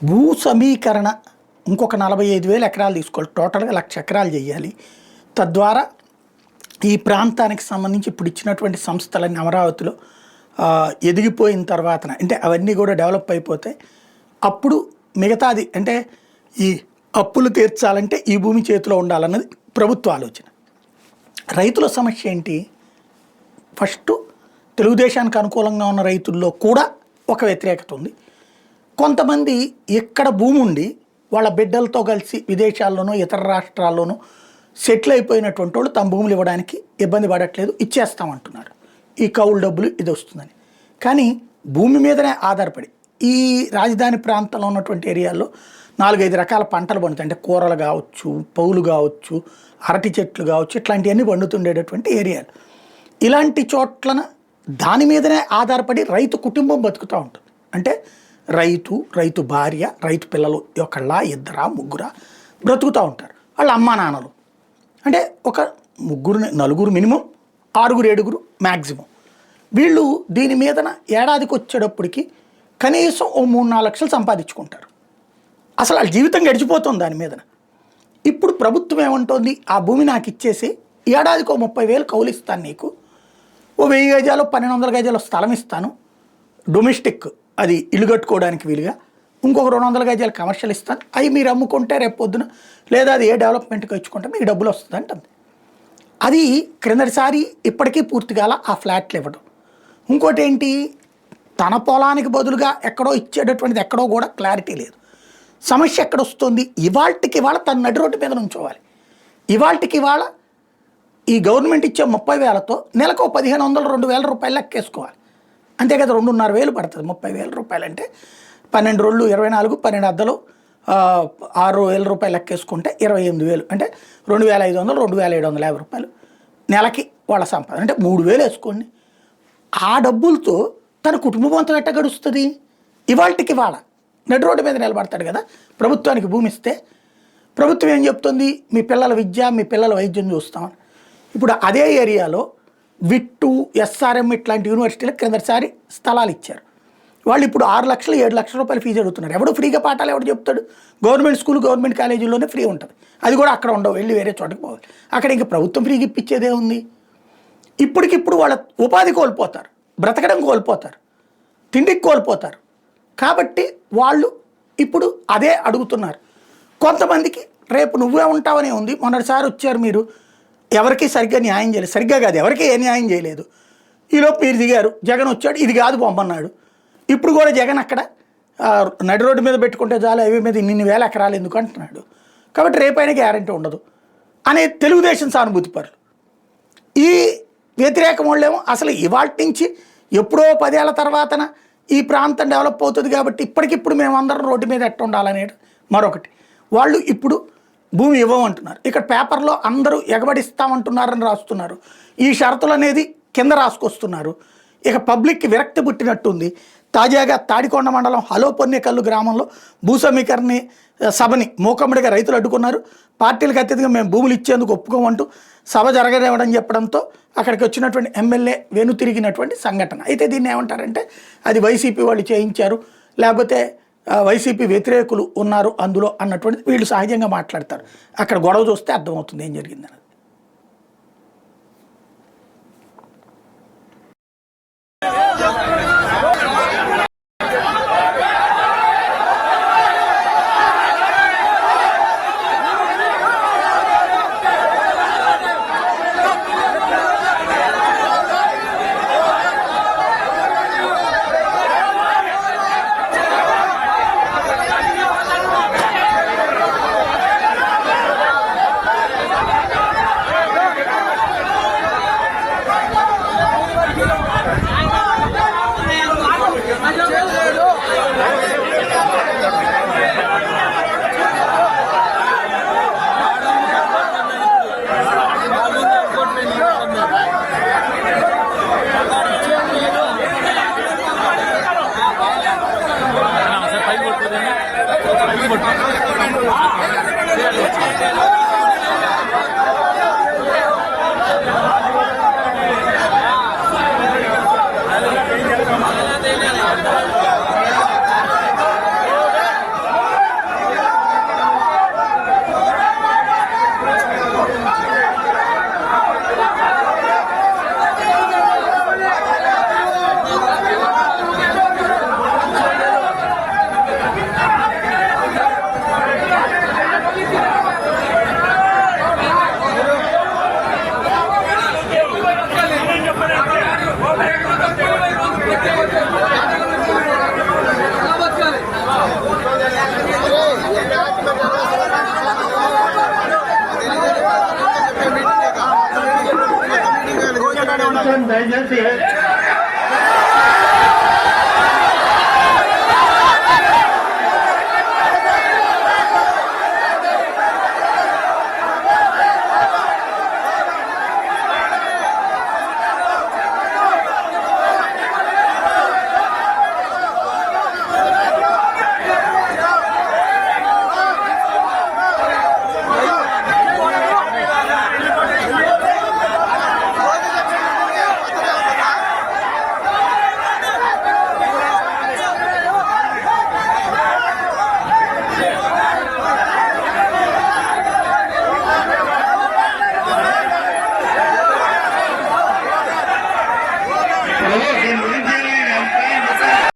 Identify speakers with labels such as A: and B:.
A: భూ సమీకరణ ఇంకొక 45,000 ఎకరాలు తీసుకోవాలి. టోటల్గా 1,00,000 ఎకరాలు చేయాలి. తద్వారా ఈ ప్రాంతానికి సంబంధించి ఇప్పుడు ఇచ్చినటువంటి సంస్థలన్నీ అమరావతిలో ఎదిగిపోయిన తర్వాత అంటే అవన్నీ కూడా డెవలప్ అయిపోతే అప్పుడు మిగతాది అంటే ఈ అప్పులు తీర్చాలంటే ఈ భూమి చేతిలో ఉండాలన్నది ప్రభుత్వ ఆలోచన. రైతుల సమస్య ఏంటి? ఫస్ట్ తెలుగుదేశానికి అనుకూలంగా ఉన్న రైతుల్లో కూడా ఒక వ్యతిరేకత ఉంది. కొంతమంది ఎక్కడ భూమి ఉండి వాళ్ళ బిడ్డలతో కలిసి విదేశాల్లోనూ ఇతర రాష్ట్రాల్లోనూ సెటిల్ అయిపోయినటువంటి వాళ్ళు తమ భూములు ఇవ్వడానికి ఇబ్బంది పడట్లేదు, ఇచ్చేస్తామంటున్నారు. ఈ కౌలు డబ్బులు ఇది వస్తుందని. కానీ భూమి మీదనే ఆధారపడి ఈ రాజధాని ప్రాంతంలో ఉన్నటువంటి ఏరియాల్లో 4-5 రకాల పంటలు పండుతాయి. అంటే కూరలు కావచ్చు, పౌలు కావచ్చు, అరటి చెట్లు కావచ్చు, ఇట్లాంటివన్నీ పండుతుండేటటువంటి ఏరియాలు. ఇలాంటి చోట్లన దాని మీదనే ఆధారపడి రైతు కుటుంబం బతుకుతూ ఉంటుంది. అంటే రైతు భార్య, రైతు పిల్లలు ఒకళ్ళ 2-3 బ్రతుకుతూ ఉంటారు. వాళ్ళ అమ్మా నాన్నలు అంటే ఒక 3-4 మినిమం, 6-7 మ్యాక్సిమం. వీళ్ళు దీని మీదన ఏడాదికి వచ్చేటప్పటికి కనీసం ఓ 3-4 లక్షలు సంపాదించుకుంటారు. అసలు వాళ్ళ జీవితం గడిచిపోతుంది దాని మీదన. ఇప్పుడు ప్రభుత్వం ఏమంటోంది, ఆ భూమి నాకు ఇచ్చేసి ఏడాదికి ఓ 30,000 కౌలు ఇస్తాను, నీకు ఓ 1000 గజాలు 1,200 గజాలు స్థలం ఇస్తాను డొమెస్టిక్, అది ఇల్లు కట్టుకోవడానికి వీలుగా, ఇంకొక 200 గజాలు కమర్షియల్ ఇస్తాను, అవి మీరు అమ్ముకుంటే రేపు పొద్దున లేదా అది ఏ డెవలప్మెంట్కి ఇచ్చుకుంటే మీకు డబ్బులు వస్తుంది అంటుంది. అది క్రిందటిసారి ఇప్పటికీ పూర్తిగా ఆ ఫ్లాట్లు ఇవ్వడం. ఇంకోటి ఏంటి, తన పొలానికి బదులుగా ఎక్కడో ఇచ్చేటటువంటిది ఎక్కడో కూడా క్లారిటీ లేదు. సమస్య ఎక్కడ వస్తుంది, ఇవాళకి ఇవాళ తన నడి రోడ్డు మీద నుంచోవాలి. ఇవాళకి ఇవాళ ఈ గవర్నమెంట్ ఇచ్చే 30,000తో నెలకు 1,500-2,000 రూపాయలు లెక్కేసుకోవాలి. అంతే కదా, 2,500 పడుతుంది. 30,000 రూపాయలు అంటే 12 రోజులు 24, 12 అద్దలు 6,000 రూపాయలు లెక్కేసుకుంటే 28,000 అంటే 2,500, 2,750 రూపాయలు నెలకి వాళ్ళ సంపాదన. అంటే 3,000 వేసుకోండి. ఆ డబ్బులతో తన కుటుంబం అంతా ఎట్ట గడుస్తుంది? ఇవాళకి వాళ్ళ నడి రోడ్డు మీద నిలబడతాడు కదా. ప్రభుత్వానికి భూమి ఇస్తే ప్రభుత్వం ఏం చెప్తుంది, మీ పిల్లల విద్య, మీ పిల్లల వైద్యం చూస్తామని. ఇప్పుడు అదే ఏరియాలో విట్టు, ఎస్ఆర్ఎం ఇట్లాంటి యూనివర్సిటీలకు క్రిందటిసారి స్థలాలు ఇచ్చారు. వాళ్ళు ఇప్పుడు 6 లక్షలు 7 లక్షల రూపాయలు ఫీజు అడుగుతున్నారు. ఎవడు ఫ్రీగా పాఠాలు ఎవడు చెప్తాడు? గవర్నమెంట్ స్కూల్, గవర్నమెంట్ కాలేజీల్లోనే ఫ్రీ ఉంటుంది. అది కూడా అక్కడ ఉండవు, వెళ్ళి వేరే చోటకి పోవాలి. అక్కడ ఇంకా ప్రభుత్వం ఫ్రీగా ఇప్పించేదే ఉంది. ఇప్పటికిప్పుడు వాళ్ళ ఉపాధి కోల్పోతారు, బ్రతకడం కోల్పోతారు, తిండికి కోల్పోతారు. కాబట్టి వాళ్ళు ఇప్పుడు అదే అడుగుతున్నారు. కొంతమందికి రేపు నువ్వే ఉంటావనే ఉంది. మొన్నటిసారి వచ్చారు మీరు, ఎవరికి సరిగ్గా న్యాయం చేయలేదు. సరిగ్గా కాదు, ఎవరికి ఏ న్యాయం చేయలేదు. ఈలోపు మీరు దిగారు, జగన్ వచ్చాడు, ఇది కాదు పొమ్మన్నాడు. ఇప్పుడు కూడా జగన్ అక్కడ నడి రోడ్డు మీద పెట్టుకుంటే చాలు, హైవే మీద ఇన్ని వేల ఎకరాలు ఎందుకు అంటున్నాడు. కాబట్టి రేపైనా గ్యారంటీ ఉండదు అనే తెలుగుదేశం సానుభూతి పరులు. ఈ వ్యతిరేకం వాళ్ళేమో అసలు ఇవాళ నుంచి ఎప్పుడో 10 ఏళ్ల తర్వాతన ఈ ప్రాంతం డెవలప్ అవుతుంది కాబట్టి ఇప్పటికిప్పుడు మేమందరం రోడ్డు మీద ఎట్ట ఉండాలనేది మరొకటి. వాళ్ళు ఇప్పుడు భూమి ఇవ్వమంటున్నారు. ఇక్కడ పేపర్లో అందరూ ఎగబడిస్తామంటున్నారని రాస్తున్నారు. ఈ షరతులు అనేది కింద రాసుకొస్తున్నారు. ఇక పబ్లిక్కి విరక్తి పుట్టినట్టుంది. తాజాగా తాడికొండ మండలం హలోపొన్నేకల్లు గ్రామంలో భూ సమీకరణ సభని మూకమ్మడిగా రైతులు అడ్డుకున్నారు. పార్టీలకు అత్యధికంగా మేము భూములు ఇచ్చేందుకు ఒప్పుకోమంటూ సభ జరగనివ్వడం చెప్పడంతో అక్కడికి వచ్చినటువంటి ఎమ్మెల్యే వెనుతిరిగినటువంటి సంఘటన. అయితే దీన్ని ఏమంటారంటే అది వైసీపీ వాళ్ళు చేయించారు, లేకపోతే వైసీపీ వ్యతిరేకులు ఉన్నారు అందులో అన్నటువంటి వీళ్ళు సహజంగా మాట్లాడతారు. అక్కడ గొడవ చూస్తే అర్థమవుతుంది ఏం జరిగిందని.